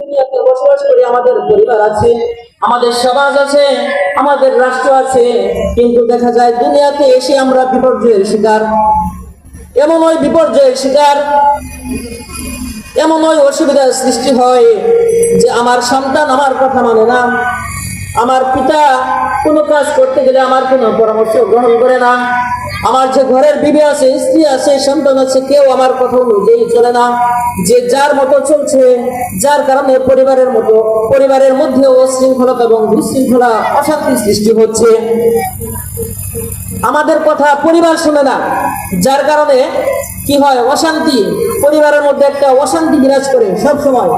দুনিয়াতে বসবাস করি, আমাদের পরিবার আছে, আমাদের সমাজ আছে, আমাদের রাষ্ট্র আছে, কিন্তু দেখা যায় দুনিয়াতে এসে আমরা বিপর্যয়ের শিকার। এমন ওই বিপর্যয়ের শিকার, এমন ওই অসুবিধার সৃষ্টি হয় যে আমার সন্তান আমার কথা মানে না, আমার পিতা কোনো কাজ করতে গেলে আমার কোনো পরামর্শ গ্রহণ করে না, আমার যে ঘরের বিবি আছে, স্ত্রী আছে, সন্তান আছে, কেউ আমার কথা অনুযায়ী চলে না, যে যার মতো চলছে, যার কারণে পরিবারের মধ্যে অশৃঙ্খলতা এবং বিশৃঙ্খলা, অশান্তি সৃষ্টি হচ্ছে। আমাদের কথা পরিবার শুনে না, যার কারণে কি হয়, অশান্তি, পরিবারের মধ্যে একটা অশান্তি বিরাজ করে, সব সময়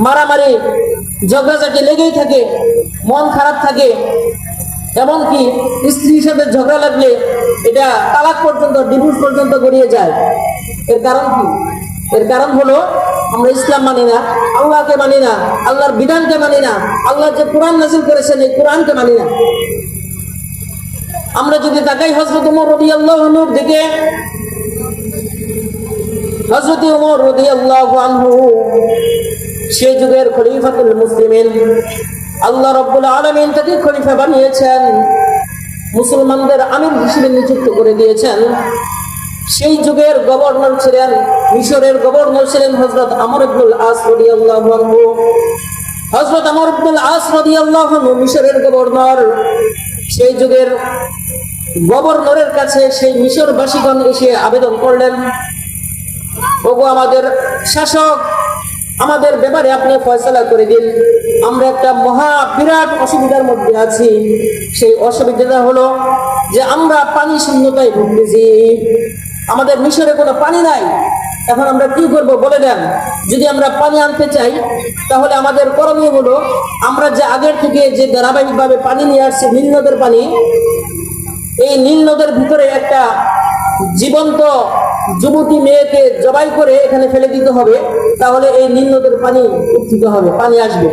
মারামারি ঝগড়াঝাটি লেগেই থাকে, মন খারাপ থাকে। এমনকি স্ত্রীর সাথে ঝগড়া লাগলে এটা তালাক পর্যন্ত, ডিভোর্স পর্যন্ত গড়িয়ে যায়। এর কারণ কি? এর কারণ হলো আমরা ইসলাম মানি না, আল্লাহকে মানি না, আল্লাহর বিধানকে মানি না, আল্লাহ যে কোরআন নাযিল করেছেন এই কোরআনকে মানি না। আমরা যদি তাকাই হযরত ওমর রাদিয়াল্লাহু আনহুর দিকে, হযরত ওমর রাদিয়াল্লাহু আনহু সেই যুগের খলিফাতুল মুসলিমিন, আল্লাহ রাব্বুল আলামিন তাকে খলিফা বানিয়েছেন, মুসলমানদের আমির হিসেবে নিযুক্ত করে দিয়েছেন। সেই যুগের গভর্নর ছিলেন, মিশরের গভর্নর ছিলেন হযরত আমর ইবনুল আস রাদিয়াল্লাহু আনহু। হযরত আমর ইবনুল আস রাদিয়াল্লাহু আনহু মিশরের গভর্নর। সেই যুগের গভর্নরের কাছে সেই মিশরবাসীগণ এসে আবেদন করলেন, ওগো আমাদের শাসক, আমাদের ব্যাপারে আপনি ফয়সালা করে দিন, আমরা একটা মহা বিরাট অসুবিধার মধ্যে আছি। সেই অসুবিধাটা হলো যে আমরা পানি শূন্যতায় ভুগতেছি, আমাদের মিশরে কোনো পানি নাই। এখন আমরা কি করব বলে দেন। যদি আমরা পানি আনতে চাই তাহলে আমাদের করণীয় হলো, আমরা যে আগের থেকে যে ধারাবাহিকভাবে পানি নিয়ে আসছি, নীল নদের পানি, এই নীল নদের ভিতরে একটা জীবন্ত যুবতী মেয়েকে জবাই করে এখানে ফেলে দিতে হবে, তাহলে এই নীল নদের পানি উত্থিত হবে, পানি আসবে।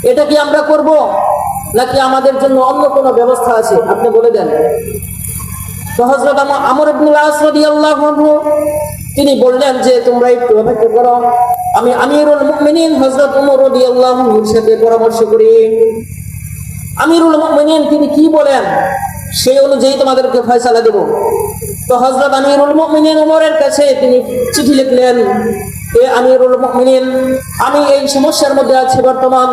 এটা কি আমরা করব, নাকি আমাদের জন্য অন্য কোনো ব্যবস্থা আছে? আপনি বলে দেন। তো হযরত আমর ইবনুল আস রাদিয়াল্লাহু আনহু তিনি বললেন যে তোমরা একটু অপেক্ষা করো, আমি আমিরুল মুমিনিন হযরত ওমর রাদিয়াল্লাহু আনহুর সাথে পরামর্শ করি। আমিরুল মুমিনিন তিনি কি বলেন সেই অনুযায়ী তোমাদেরকে ফয়সালা দেব। তো হযরত আমিরুল মুমিনিন ওমরের কাছে তিনি চিঠি লিখলেন, হে আমিরুল মুমিনিন, আমি এই সমস্যার মধ্যে আছি, বর্তমান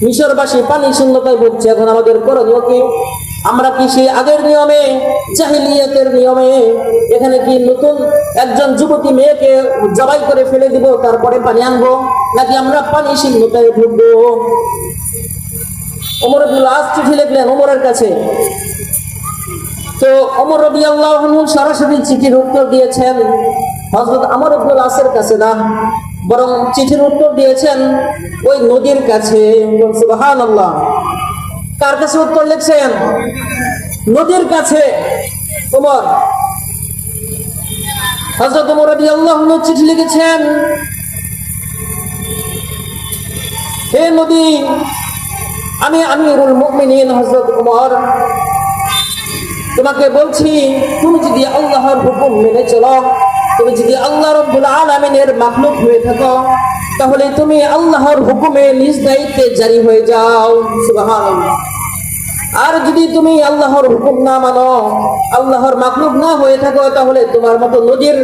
মিশরবাসী পানি শূন্যতায় ভুগছে, এখন আমাদের করণীয় কি? আমরা কি সেই আগের নিয়মে, জাহিলিয়াতের নিয়মে এখানে কি নতুন একজন যুবতী মেয়েকে জবাই করে ফেলে দিব, তারপরে পানি আনবো, নাকি আমরা পানি শূন্যতায় ভুগবো? ওমর ইবনুল আস চিঠি লিখলেন ওমরের কাছে। তো ওমর রাদিয়াল্লাহু আনহু সরাসরি চিঠির উত্তর দিয়েছেন হযরত আমর ইবনুল আসের কাছে না, বরং চিঠির উত্তর দিয়েছেন ওই নদীর কাছে। সুবহানাল্লাহ। কার কাছে উত্তর লিখছেন? নদীর কাছে ওমর। হযরত ওমর রাদিয়াল্লাহু আনহু চিঠি লিখেছেন, হে নদী, আমি আমিরুল মুমিনিন হযরত ওমর তোমাকে বলছি, তুমি যদি আল্লাহর হুকুম মেনে চলো, তুমি যদি আল্লাহ রাব্বুল আলামিনের মাখলুক হয়ে থাকো, তাহলে তুমি আল্লাহর হুকুমে নিজ দায়িত্বে জারি হয়ে যাও। সুবহানাল্লাহ। আর যদি তুমি আল্লাহর হুকুম না মানো, আল্লাহর মাখলুক না হয়ে থাকো, তাহলে তোমার মতো নদীর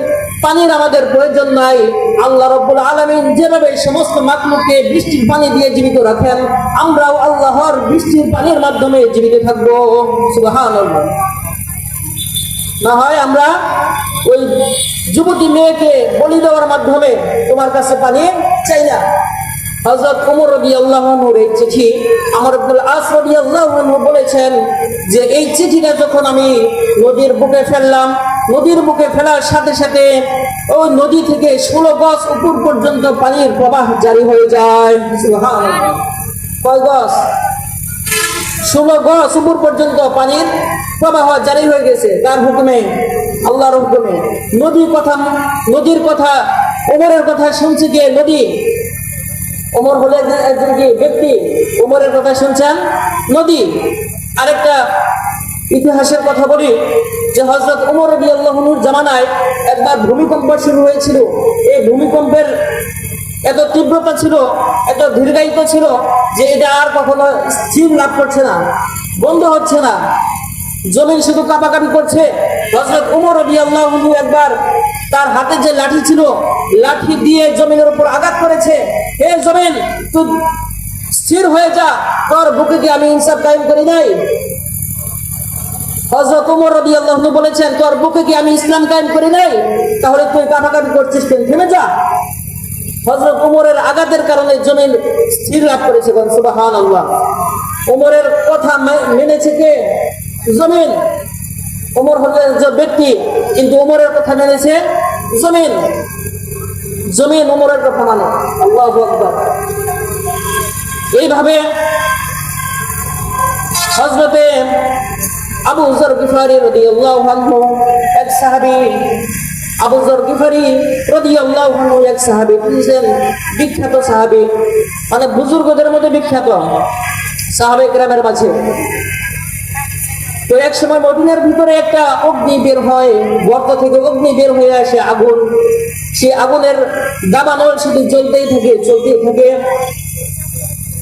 পানির আমাদের প্রয়োজন নাই। আল্লাহ রাব্বুল আলামিন যেভাবে সমস্ত মাখলুককে বৃষ্টির পানি দিয়ে জীবিত রাখেন, আমরাও আল্লাহর বৃষ্টির পানির মাধ্যমে জীবিত থাকবো। সুবহানাল্লাহ। না হয় আমরা ওই যুবতী মেয়েকে বলি দেওয়ার মাধ্যমে তোমার কাছে পানি চাই না। হযরত ওমর রাদিয়াল্লাহু আনহুর এই চিঠি আমর ইবনুল আস রাদিয়াল্লাহু আনহু বলেছেন যে এই চিঠিটা যখন আমি নদীর বুকে ফেললাম, নদীর বুকে ফেলার সাথে সাথে ওই নদী থেকে 16 গজ উপর পর্যন্ত পানির প্রবাহ জারি হয়ে যায়। সুবহানাল্লাহ। কয় গজ? 16 গজ উপর পর্যন্ত পানির প্রবাহ জারি হয়ে গেছে। কার হুকুমে? আল্লাহর হুকুমে। নদীর কথা ওমরের কথা শুনছে কে? নদী। ওমর হলে একজন কি ব্যক্তি, ওমরের কথা শুনছেন নদী। আরেকটা ইতিহাসের কথা বলি যে হযরত ওমর রাদিয়াল্লাহু আনহুর জামানায় একবার ভূমিকম্প শুরু হয়েছিল। এই ভূমিকম্পের এত তীব্রতা ছিল, এত দীর্ঘায়িত ছিল যে এটা আর কখনো স্থির লাভ করছে না, বন্ধ হচ্ছে না। জমিন শুধু কাঁপাকাঁপি করছে। হযরত ওমর রাদিয়াল্লাহু আনহু একবার তার হাতে যে লাঠি ছিল, লাঠি দিয়ে জমিনের উপর আঘাত করেছে। হে জমিন, তুই স্থির হয়ে যা, তোর বুকে কি আমি ইনসাফ কায়েম করি নাই? হযরত ওমর রাদিয়াল্লাহু আনহু বলেছেন, তোর বুকে কি আমি ইসলাম কায়েম করি নাই? তাহলে তুই কাঁপাকাঁপি করছিস কেন? থেমে যা। হযরত ওমরের আঘাতের কারণে জমিন স্থির লাভ করেছে। সুবহানাল্লাহ। ওমরের কথা মেনেছে কে? জমিন। ওমর হলেন যে ব্যক্তি, কিন্তু ওমরের কথা মেনেছে জমিন। জমিন ওমরের কথা মানে। আল্লাহু আকবার। এইভাবে হযরতে আবু যর গিফারী রাদিয়াল্লাহু আনহু এক সাহাবী, আবু যর গিফারী রাদিয়াল্লাহু আনহু এক সাহাবী, ছিলেন বিখ্যাত সাহাবী, মানে বুজুর্গদের মধ্যে বিখ্যাত সাহাবে কেরামের মাঝে। তো এক সময় মদিনার ভিতরে একটা অগ্নি বের হয়, গর্ত থেকে অগ্নি বের হয়ে আসে, আগুন। সেই আগুনের দাবানল শুধু জ্বলতেই থাকে, চলতেই থাকে।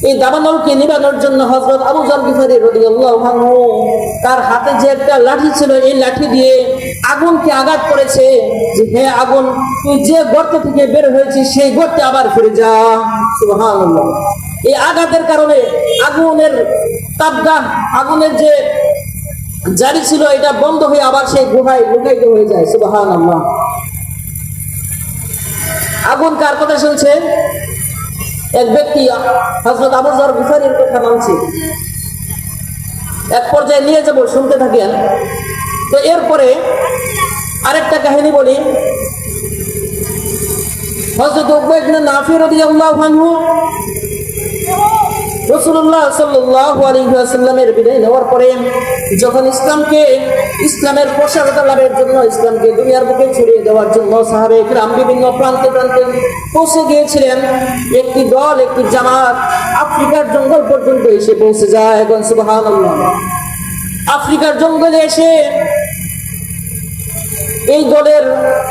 এই দাবানলকে নিবানোর জন্য হযরত আবু যর গিফারী রাদিয়াল্লাহু আনহু তার হাতে যে একটা লাঠি ছিল, এই লাঠি দিয়ে আগুনকে আঘাত করেছে যে, হে আগুন, তুই যে গর্ত থেকে বের হয়েছিস সেই গর্তে আবার ফিরে যা। সুবহানাল্লাহ। এই আঘাতের কারণে আগুনের তাপদাহ, আগুনের যে জারি ছিল, এটা বন্ধ হয়ে আবার সেই গুহায় লুকায়িত হয়ে যায়। সুবহানাল্লাহ। আগুন কার কথা শুনছে? এক ব্যক্তি হযরত আবু যর গিফারীর কথা মানছে। এক পর্যায়ে নিয়ে যাব, শুনতে থাকেন। তো এরপরে আরেকটা কাহিনী বলি। হযরত উকবা ইবনে নাফি রাদিয়াল্লাহু আনহু রাসূলুল্লাহ সাল্লাল্লাহু আলাইহি ওয়াসাল্লামের বিদায় নেওয়ার পরে যখন ইসলামের প্রসারতা লাভের জন্য, ইসলামকে দুনিয়ার বুকে ছড়িয়ে দেওয়ার জন্য সাহাবে কিরাম বিভিন্ন প্রান্তে প্রান্তে পৌঁছে গিয়েছিলেন, একটি দল, একটি জামাত আফ্রিকার জঙ্গল পর্যন্ত এসে পৌঁছে যায়। এখন সুবহানাল্লাহ। আফ্রিকার জঙ্গলে এসে এই দলের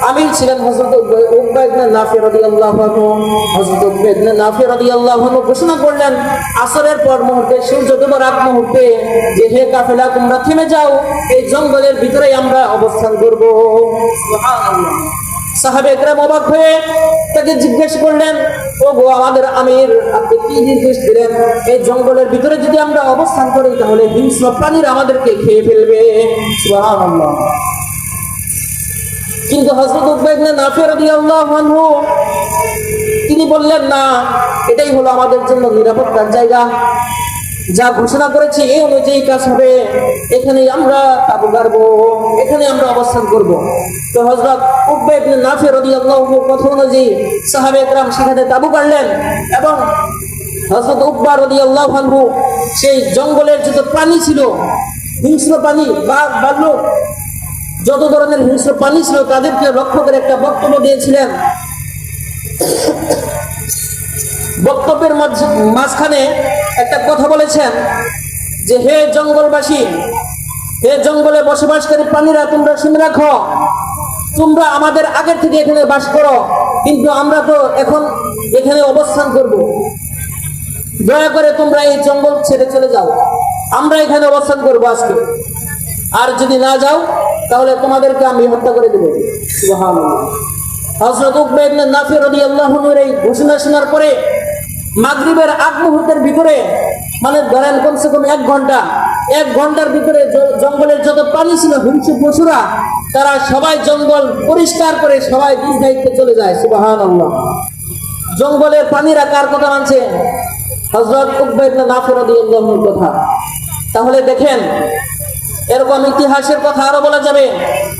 আমির ছিলেন হযরত উকবা ইবনে নাফি রাদিয়াল্লাহু আনহু। হযরত উকবা ইবনে নাফি রাদিয়াল্লাহু আনহু ঘোষণা করলেন আসরের পর মুহূর্তে, সূর্য ডোবার আগ মুহূর্তে, যে হে কাফেলা, তোমরা থেমে যাও, এই জঙ্গলের ভিতরেই আমরা অবস্থান করব। সুবহানাল্লাহ। সাহাবে একরাম অবাক হয়ে তাকে জিজ্ঞেস করলেন, ওগো আমাদের আমির, আপনি কি নির্দেশ দিলেন? এই জঙ্গলের ভিতরে যদি আমরা অবস্থান করি তাহলে হিংস্র প্রাণীরা আমাদেরকে খেয়ে ফেলবে। সুবহানাল্লাহ। কিন্তু হযরত উকবা ইবনে নাফি রাদিয়াল্লাহু আনহু তিনি বললেন, না, এটাই হলো আমাদের জন্য নিরাপত্তার জায়গা, যা ঘোষণা করেছি এই অনুযায়ী কাজ হবে, এখানেই আমরা তাবু গাড়বো, এখানে আমরা অবস্থান করব। তো হযরত উকবা ইবনে নাফি রাদিয়াল্লাহু আনহু কথা অনুযায়ী সাহাবে কেরাম সেখানে তাবু গাড়লেন এবং হযরত উকবা রাদিয়াল্লাহু আনহু সেই জঙ্গলের যত প্রাণী ছিল, হিংস্র প্রাণী, বাঘ, ভাল্লুক, যত ধরনের হিংস্র প্রাণী ছিল তাদেরকে লক্ষ্য করে একটা বক্তব্য দিয়েছিলেন। বক্তব্যের মাঝখানে একটা কথা বলেছেন যে, হে জঙ্গলবাসী, হে জঙ্গলে বসবাসকারী প্রাণীরা, তোমরা শুনে রাখো, তোমরা আমাদের আগের থেকে এখানে বাস করো, কিন্তু আমরা তো এখন এখানে অবস্থান করব। দয়া করে তোমরা এই জঙ্গল ছেড়ে চলে যাও, আমরা এখানে অবস্থান করবো আজকে। আর যদি না যাও তাহলে তোমাদেরকে আমি হত্যা করে দেব। সুবহানাল্লাহ। হযরত উকবা ইবনে নাফি রাদিয়াল্লাহু আনহু এই ঘোষণা শোনার পরে মাগরিবের আগ মুহূর্তের ভিতরে, মানে ধরেন কমসে কম 1 ঘন্টার ভিতরে জঙ্গলের যত প্রাণী ছিল, হিংস্র পশুরা, তারা সবাই জঙ্গল পরিষ্কার করে সবাই নিজ দায়িত্বে চলে যায়। সুবহানাল্লাহ। জঙ্গলের প্রাণীরা কার কথা মানছে? হযরত উকবা ইবনে নাফি রাদিয়াল্লাহু আনহুর কথা। তাহলে দেখেন, এরকম ইতিহাসের কথা আরো বলা যাবে।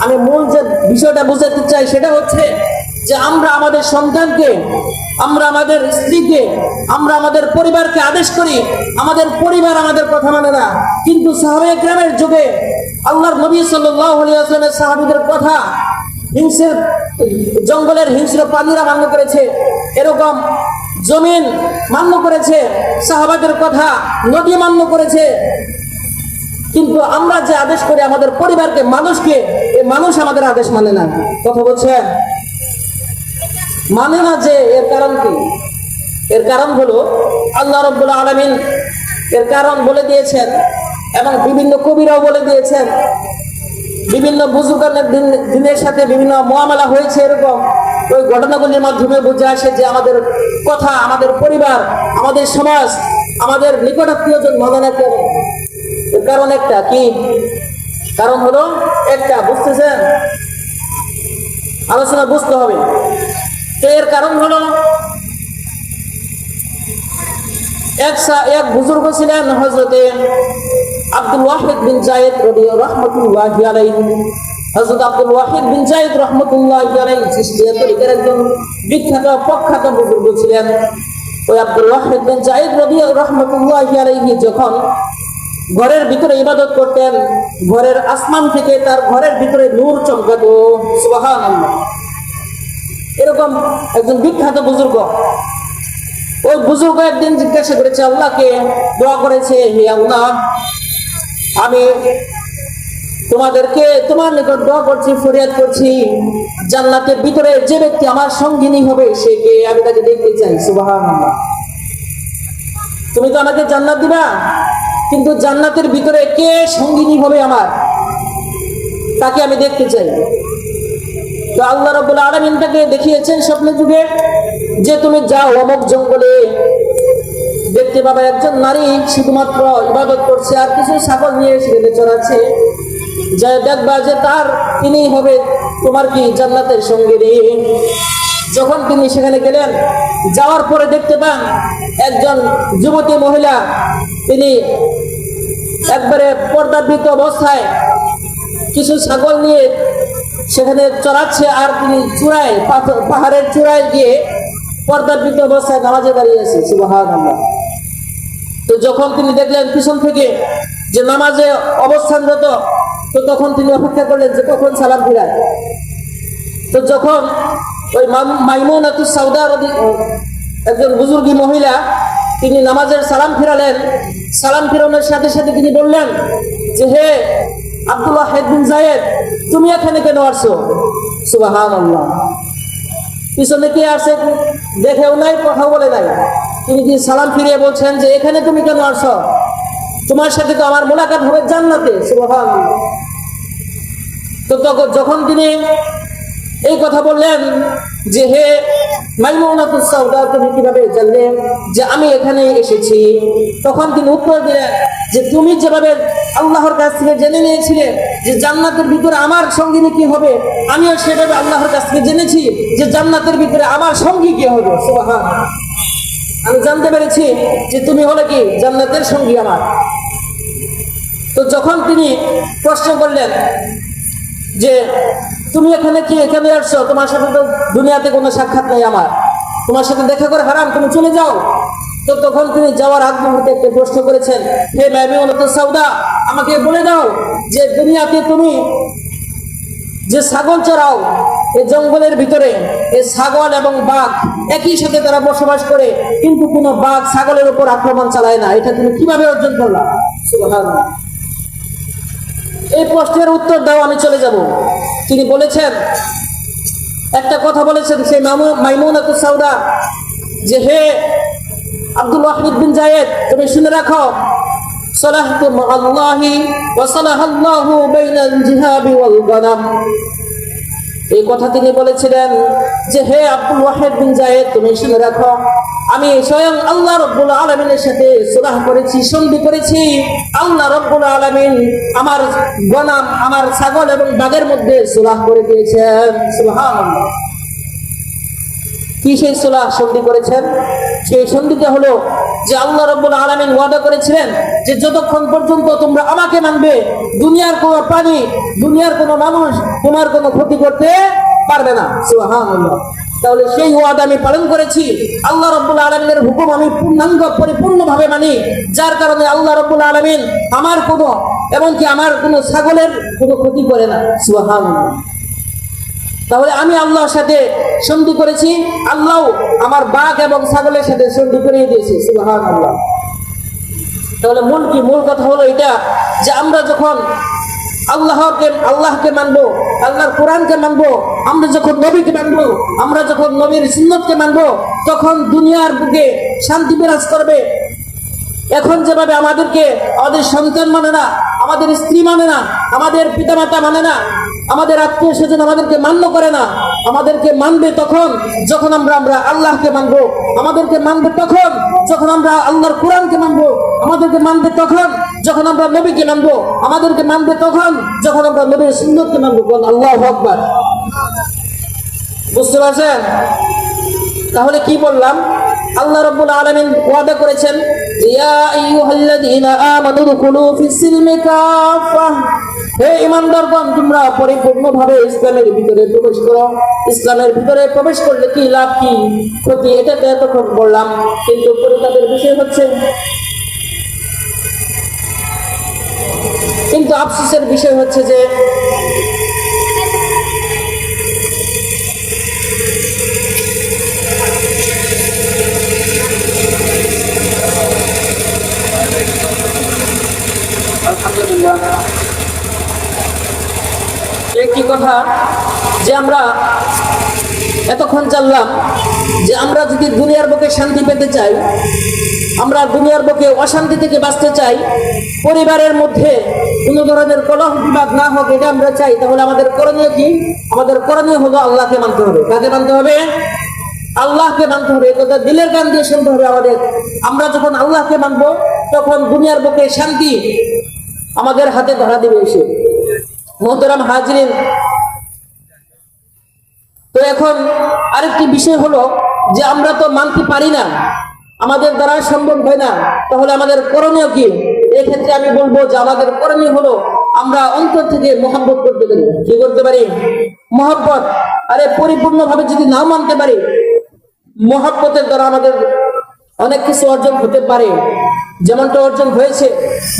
আমি মূল যে বিষয়টা বুঝাতে চাই সেটা হচ্ছে যে আমরা আমাদের সন্তানকে, আমরা আমাদের স্ত্রীকে, আমরা আমাদের পরিবারকে আদেশ করি, আমাদের পরিবার আমাদের কথা মানে না। কিন্তু সাহাবায়ে কেরামের যুগে আল্লাহর নবী সাল্লাল্লাহু আলাইহি ওয়াসাল্লামের সাহাবীদের কথা জঙ্গলের হিংস্র প্রাণীরা মান্য করেছে, এরকম জমিন মান্য করেছে, সাহাবাদের কথা নবী মান্য করেছে। কিন্তু আমরা যে আদেশ করি আমাদের পরিবারকে, মানুষকে, এই মানুষ আমাদের আদেশ মানে না। কথা বলছেন, মানে না, যে এর কারণ কি? এর কারণ হলো আল্লাহ রাব্বুল আলামিন এর কারণ বলে দিয়েছেন এবং বিভিন্ন কবিরাও বলে দিয়েছেন। বিভিন্ন বুজুর্গের দিনের সাথে বিভিন্ন মুআমালা হয়েছে, এরকম ওই ঘটনাগুলির মাধ্যমে বুঝে আসে যে আমাদের কথা, আমাদের পরিবার, আমাদের সমাজ, আমাদের নিকটাত্মীয়জন ভালো না কেন। এর কারণ একটা কি? কারণ হলো একটা, বুঝতেছেন? আলোচনা বুঝতে হবে। তো এর কারণ হলো এক বুজুর্গ ছিলেন হযরতে আব্দুল ওয়াহিদ বিন যায়েদ রাহমাতুল্লাহি আলাইহি। হযরত আব্দুল ওয়াহিদ বিন যায়েদ রাহমাতুল্লাহি আলাইহি চিশতিয়া তরিকার একজন বিখ্যাত প্রখ্যাত বুজুর্গ ছিলেন। ওই আব্দুল ওয়াহিদ বিন যায়েদ রাহমাতুল্লাহি আলাইহি যখন ঘরের ভিতরে ইবাদত করতেন, ঘরের আসমান থেকে তার ঘরের ভিতরে নূর চমকাতো। সুবহানাল্লাহ। এরকম একজন বিখ্যাত বুজুর্গ। ওই বুজুর্গ একদিন জিজ্ঞাসা করেছে আল্লাহকে, দোয়া করেছে, হে আল্লাহ, আমি তোমার নিকট দোয়া করছি, ফরিয়াদ করছি, জান্নাতের ভিতরে যে ব্যক্তি আমার সঙ্গিনী হবে সে কে? আমি তাকে দেখতে চাই। সুবহানাল্লাহ। তুমি তো আমাকে জান্নাত দিবা, কিন্তু জান্নাতের ভিতরে কে সঙ্গিনী হবে আমার, তাকে আমি দেখতে চাই। তো আল্লাহ রাব্বুল আলামিন তাকে দেখিয়েছেন স্বপ্নের যুগে যে তুমি যাও অমুক জঙ্গলে, দেখতে পাবে একজন নারী শুধুমাত্র ইবাদত করছে আর কিছু ছাগল নিয়ে সেখানে চড়াচ্ছে, যা দেখবা যে তিনি হবে তোমার কি জান্নাতের সঙ্গিনী। যখন তিনি সেখানে গেলেন, যাওয়ার পরে দেখতে পান একজন যুবতী মহিলা, তিনি একবারে পর্দাবৃত অবস্থায় কিছু ছাগল নিয়ে সেখানে চড়াচ্ছে, আর তিনি চূড়ায় পাহাড়ের চূড়ায় গিয়ে পর্দাবৃত অবস্থায় নামাজে দাঁড়িয়ে আছে। সুবহানাল্লাহ। তো যখন তিনি দেখলেন পিছন থেকে যে নামাজে অবস্থানরত, তো তখন তিনি অপেক্ষা করলেন যে কখন সালাম ফিরায়। তো যখন ওই মাইমুনাতুস সাউদা একজন বুজুর্গী মহিলা, তিনি নামাজের সালাম ফিরালেন। সালাম ফিরানোর সাথে সাথে তিনি বললেন যে হে আব্দুল ওয়াহিদ বিন যায়েদ, তুমি এখানে কেন আসছো? সুবহানাল্লাহ। পিছনে কে আসে দেখেও নাই, কথাও বলে নাই, তিনি কি সালাম ফিরিয়ে বলছেন যে এখানে তুমি কেন আসছো? তোমার সাথে তো আমার মোলাকাত হবে জান্নাতে। সুবহানাল্লাহ। তো যখন তিনি এই কথা বললেন যে হে মাইমুনাতুস সাউদা, তুমি কিভাবে জানলে যে আমি এখানে এসেছি? তখন তিনি উত্তর দিলেন যে তুমি যেভাবে আল্লাহর কাছ থেকে জেনে নিয়েছিলে যে জান্নাতের ভিতরে আমার সঙ্গিনী কি হবে, আমিও সেভাবে আল্লাহর কাছ থেকে জেনেছি যে জান্নাতের ভিতরে আমার সঙ্গী কি হবে। সুবহানাল্লাহ। আমি জানতে পেরেছি যে তুমি হলে কি জান্নাতের সঙ্গী আমার। তো যখন তিনি প্রশ্ন করলেন যে তুমি এখানে আসছো, তোমার সাথে তো দুনিয়াতে কোনো সাক্ষাৎ নাই আমার, তোমার সাথে দেখা করে হারাম, তুমি চলে যাও। তো তখন তিনি যাওয়ার আগ মুহূর্তে একটা প্রশ্ন করেছেন, হে মাইমুনাতুস সাউদা, আমাকে বলে দাও যে দুনিয়াতে তুমি যে ছাগল চড়াও, এই জঙ্গলের ভিতরে এই ছাগল এবং বাঘ একই সাথে তারা বসবাস করে, কিন্তু কোনো বাঘ ছাগলের উপর আক্রমণ চালায় না, এটা তুমি কিভাবে অর্জন করলা? সুবহানাল্লাহ। এই প্রশ্নের উত্তর দাও, আমি চলে যাব। তিনি বলেছেন, একটা কথা বলেছেন সেই মাইমুনাতুস সাউদা যে হে আব্দুল ওয়াহিদ বিন যায়েদ, তুমি শুনে রাখো, সালাহতু মাআল্লাহি ওয়া সালাহাল্লাহু বাইনাল জিহাবি ওয়াল গানাম। এই কথা তিনি বলেছিলেন যে হে আব্দুল ওয়াহিদ বিন যায়েদ, তুমি শুনে রাখো, আমি স্বয়ং আল্লাহ রাব্বুল আলামিনের সাথে সুলহ করেছি, সন্ধি করেছি। আল্লাহ রাব্বুল আলামিন আমার গনাম, আমার ছাগল এবং বাঘের মধ্যে সুলহ করে দিয়েছেন। সুবহানাল্লাহ। কি সেই সুলহ সন্ধি করেছেন? সেই সন্ধিটা হলো যে আল্লাহ রাব্বুল আলামিন ওয়াদা করেছিলেন যে যতক্ষণ পর্যন্ত তোমরা আমাকে মানবে, দুনিয়ার কোনো প্রাণী, দুনিয়ার কোনো মানুষ তোমার কোনো ক্ষতি করতে পারবে না। সুবহানাল্লাহ। তাহলে সেই ওয়াদা আমি পালন করেছি, আল্লাহ রাব্বুল আলামিনের হুকুম আমি পরিপূর্ণভাবে মানি, যার কারণে আল্লাহ রাব্বুল আলামিন আমার কোনো, এমনকি আমার কোনো ছাগলের কোনো ক্ষতি করে না। সুবহানাল্লাহ। তাহলে আমি আল্লাহর সাথে সন্ধি করেছি, আল্লাহ আমার বাঘ এবং ছাগলের সাথে সন্ধি করিয়ে দিয়েছে। সুবহানাল্লাহ। তাহলে মূল কথা হলো এটা যে আমরা যখন আল্লাহকে মানবো, আল্লাহর কোরআনকে মানবো, আমরা যখন নবীকে মানবো, আমরা যখন নবীর সুন্নতকে মানবো, তখন দুনিয়ার বুকে শান্তি বিরাজ করবে। এখন যেভাবে আমাদেরকে আমাদের সন্তান মানে না, আমাদের স্ত্রী মানে না, আমাদের পিতামাতা মানে না, আমাদের আত্মীয় স্বজন আমাদেরকে মান্য করে না, আমাদেরকে মানবে তখন যখন আমরা আল্লাহকে মানবো। আমাদেরকে মানবে তখন যখন আমরা আল্লাহর কোরআনকে মানবো। আমাদেরকে মানবে তখন যখন আমরা নবীকে মানবো। আমাদেরকে মানবে তখন যখন আমরা নবীর সুন্নতকে মানবো। আল্লাহু আকবার। বুঝতে পারছেন? তাহলে কি বললাম? আল্লাহ রাব্বুল আলামিন ওয়াদা করেছেন, ইয়া আইয়ুহাল্লাযীনা আমানু দুখুলু ফিস-সিলমি কাফা, হে ঈমানদারগণ, তোমরা পরিপূর্ণভাবে ইসলামের ভিতরে প্রবেশ করো। ইসলামের ভিতরে প্রবেশ করলে কি লাভ, কি ক্ষতি, এটা তো এতক্ষণ বললাম। কিন্তু পরিতাপের বিষয় হচ্ছে, কিন্তু আফসোসের বিষয় হচ্ছে যে একটি কথা যে আমরা এতক্ষণ জানলাম যে আমরা যদি দুনিয়ার বুকে শান্তি পেতে চাই, আমরা দুনিয়ার বুকে অশান্তি থেকে বাঁচতে চাই, পরিবারের মধ্যে কোনো ধরনের কলহ বিবাদ না হোক, এটা আমরা চাই, তাহলে আমাদের করণীয় কি? আমাদের করণীয় হলো আল্লাহকে মানতে হবে। কাকে মানতে হবে? আল্লাহকে মানতে হবে। এটা দিলের গান দিয়ে শুনতে হবে আমাদের। আমরা যখন আল্লাহকে মানবো, তখন দুনিয়ার বুকে শান্তি আমাদের হাতে ধরা দিবে এসে। মোহতারাম হাজরিন, তো এখন আরেকটি বিষয় হলো যে আমরা তো মানতে পারি না, আমাদের দ্বারা সম্ভব হয় না, তাহলে আমাদের করণীয় কি? এক্ষেত্রে আমি বলবো যে আমাদের করণীয় হলো আমরা অন্তর থেকে মহব্বত করতে পারি। কি করতে পারি? মহব্বত। আরে পরিপূর্ণভাবে যদি নাও মানতে পারি, মহব্বতের দ্বারা আমাদের অনেক কিছু অর্জন হতে পারে, যেমনটা অর্জন হয়েছে।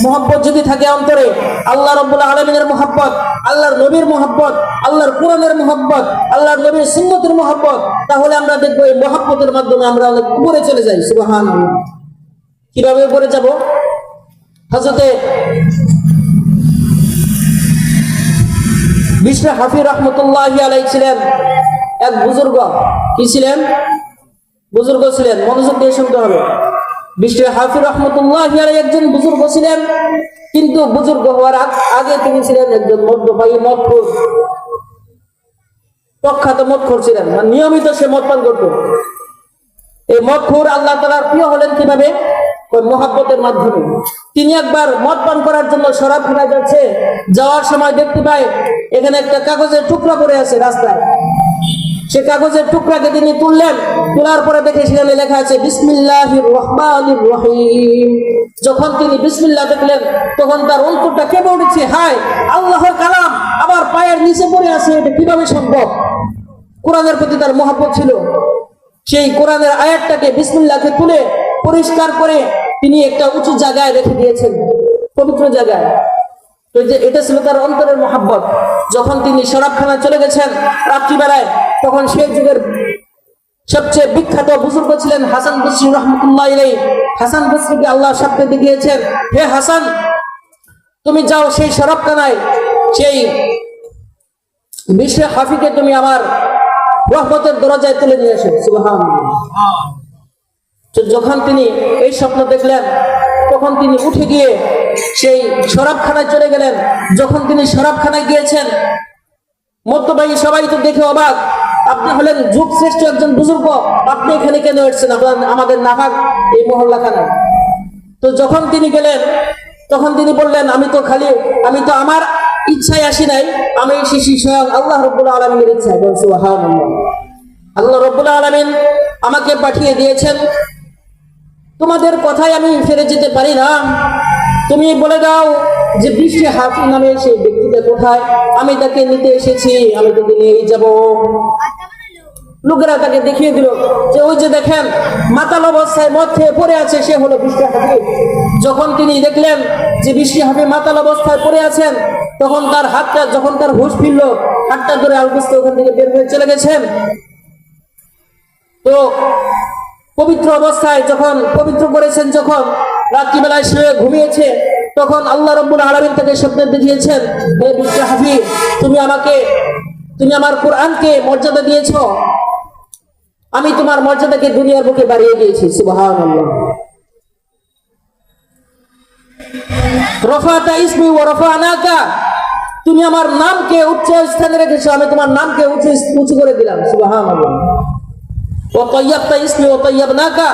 মহব্বত যদি থাকে অন্তরে, আল্লাহ রাব্বুল আলামিনের মহব্বত, আল্লাহর নবীর মহব্বত, আল্লাহর কোরআনের মহব্বত, আল্লাহর নবীর সুন্নতের মহব্বত, তাহলে আমরা দেখবো এই মহব্বতের মাধ্যমে আমরা অনেক উপরে চলে যাই। সুবহানাল্লাহ। কিভাবে উপরে যাব? হযরতে বিশর হাফি রাহমাতুল্লাহি আলাইহি ছিলেন এক বুজুর্গ। কি ছিলেন? বুজুর্গ ছিলেন। মনোযোগ দিয়ে শুনতে হবে। বিশর হাফি রাহমাতুল্লাহি আলাইহি একজন বুজুর্গ ছিলেন, কিন্তু বুজুর্গ হওয়ার আগে তিনি ছিলেন একজন মদ্যপায়ী, মদখোর, প্রখ্যাত মদখোর ছিলেন। মানে নিয়মিত সে মদ পান করত। এই মদখোর আল্লাহ তাআলার প্রিয় হলেন কিভাবে? মহব্বতের মাধ্যমে। তিনি একবার মদ পান করার জন্য শরাবখানায় যাচ্ছে, যাওয়ার সময় দেখতে পায় এখানে একটা কাগজের টুকরা পড়ে আছে রাস্তায়। সে কাগজের টুকরাকে তিনি তুললেন, তোলার পরে দেখে সেখানে লেখা আছে বিসমিল্লাহির রহমানির রহিম। যখন তিনি বিসমিল্লাহ দেখলেন, তখন তার অন্তরটা কেঁপে উঠেছে, হায়, আল্লাহর কালাম আবার পায়ের নিচে পড়ে আছে, এটা কিভাবে সম্ভব? কোরআনের প্রতি তার মহব্বত ছিল। সেই কোরআনের আয়াতটাকে, বিসমিল্লাহকে তুলে পরিষ্কার করে তিনি একটা উঁচু জায়গায় রেখে দিয়েছেন, পবিত্র জায়গায়। তো এটা ছিল তার অন্তরের মহব্বত। যখন তিনি শরাবখানায় চলে গেছেন রাত্রিবেলায়, তখন সেই যুগের সবচেয়ে বিখ্যাত বুজুর্গ ছিলেন হাসান বসরি রাহমাতুল্লাহি আলাইহি। হাসান বসরিকে আল্লাহ স্বপ্নে দেখিয়েছেন, হে হাসান, তুমি যাও সেই শরাবখানায়, সেই বিশর হাফিকে তুমি আমার রহমতের দরজায় তুলে নিয়ে এসো। সুবহানাল্লাহ। তো যখন তিনি এই স্বপ্ন দেখলেন, তখন তিনি উঠে গিয়ে সেই শরাবখানায় চলে গেলেন। যখন তিনি শরাবখানায় গিয়েছেন, মদ্যপায়ী সবাই তো দেখে অবাক, আপনি হলেন যুগ শ্রেষ্ঠ একজন বুজুর্গ, আপনি এখানে কেন এসেছেন? আমাদের নাফাক এই মহল্লাখানায়। তো যখন তিনি গেলেন, তখন তিনি বললেন, আমি তো আমার ইচ্ছায় আসি নাই, আমি এসেছি স্বয়ং আল্লাহ রাব্বুল আলামিনের ইচ্ছায়। সুবহানাল্লাহ। আল্লাহ রাব্বুল আলামিন আমাকে পাঠিয়ে দিয়েছেন, তোমাদের কথায় আমি ফিরে যেতে পারি না। তুমি বলে দাও যে বিশর হাফি নামে সেই ব্যক্তিটা কোথায়? আমি তাকে নিতে এসেছি, আমি তাকে নিয়েই যাব। লোকেরা তাকে দেখিয়ে দিল যে ওই যে দেখেন, মাতাল অবস্থায় মদ খেয়ে পড়ে আছে, সে হলো বিশর হাফি। যখন তিনি দেখলেন যে বিশর হাফি মাতাল অবস্থায় পড়ে আছেন, তখন তার হাতটা, যখন তার হুঁশ ফিরল, হাতটা ধরে আলবস্তে ওখান থেকে বের হয়ে চলে গেছেন। তো পবিত্র অবস্থায় যখন পবিত্র করেছেন, যখন রাত্রিবেলায় শুয়ে ঘুমিয়েছে, তখন আল্লাহ রাব্বুল আলামিন তাকে স্বপ্নে দেখিয়েছেন, হে বিশ্ব হাফিজ, তুমি আমার কোরআনকে মর্যাদা দিয়েছো, আমি তোমার মর্যাদাকে দুনিয়ার বুকে বাড়িয়ে দিয়েছি। সুবহানাল্লাহ। রফাতা ইসমি ওয়া রাফানাকা, তুমি আমার নামকে উচ্চ স্থানে রেখেছো, আমি তোমার নামকে উঁচু করে দিলাম। সুবহানাল্লাহ। ওয়া তাইয়াবতা ইসমি ওয়া তাইয়াবনাকা,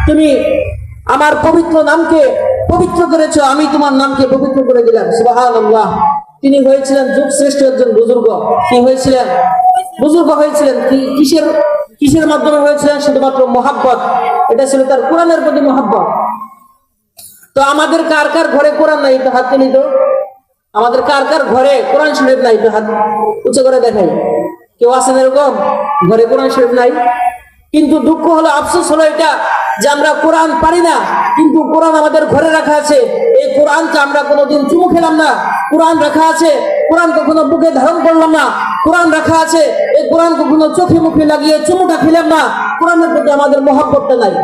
তুমি আমার পবিত্র নামকে পবিত্র করেছো, আমি তোমার নামকে পবিত্র করে দিলাম। সুবহানাল্লাহ। তিনি হয়েছিলেন যুগ শ্রেষ্ঠ একজন বুজুর্গ। কি হয়েছিলেন? বুজুর্গ হয়েছিলেন। কিসের মাধ্যমে হয়েছিলেন? শুধুমাত্র মুহাব্বত। এটা ছিল তার কোরআনের প্রতি মুহাব্বত। তো আমাদের কার কার ঘরে কোরআন নাই? তো হাত তুলি তো। আমাদের কার কার ঘরে কোরআন শরীফ নাই? তো হাত উঁচু করে দেখাই। কেউ আছেন এরকম ঘরে কোরআন শরীফ নাই? কিন্তু দুঃখ হলো, আফসোস হলো এটা যে আমরা কোরআন পারি না, কিন্তু কোরআন আমাদের ঘরে রাখা আছে। এই কোরআনকে আমরা কোনোদিন চুমু খেলাম না। কোরআন রাখা আছে, কোরআন কখনো বুকে ধারণ করলাম না। কোরআন রাখা আছে, এই কোরআন কখনো চোখে মুখে লাগিয়ে চুমুটা খেলাম না। কোরআনের প্রতি আমাদের মহব্বতটা নাই।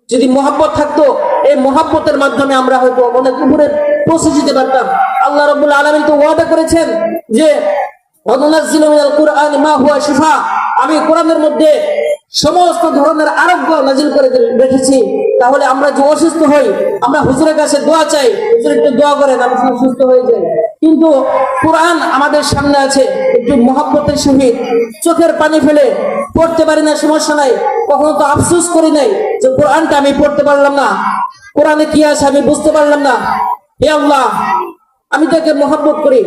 যদি মহব্বত থাকতো, এই মহব্বতের মাধ্যমে আমরা হয়তো অনেক উপরে পৌঁছে যেতে পারতাম। আল্লাহ রাব্বুল আলামিন তো ওয়াদা করেছেন যে ওয়ানুনাজ্জিলু মিনাল কুরআনি মা হুয়া শিফা, আমি কোরআনের মধ্যে সমস্ত ধরনের আরোগ্য নাজিল করে রেখেছি। তাহলে আমরা যে অসুস্থ হই, আমরা হুজুরের কাছে দোয়া চাই, হুজুর একটু দোয়া করেন, আমি সুস্থ হয়ে যাই। কিন্তু কোরআন আমাদের সামনে আছে, একটু মহব্বতের সহিত চোখের পানি ফেলে পড়তে পারি না, সমস্যা নাই। কখনো তো আফসোস করি নাই যে কোরআনটা আমি পড়তে পারলাম না, কোরআনে কি আছে আমি বুঝতে পারলাম না। হে আল্লাহ, আমি তাকে মহব্বত করি।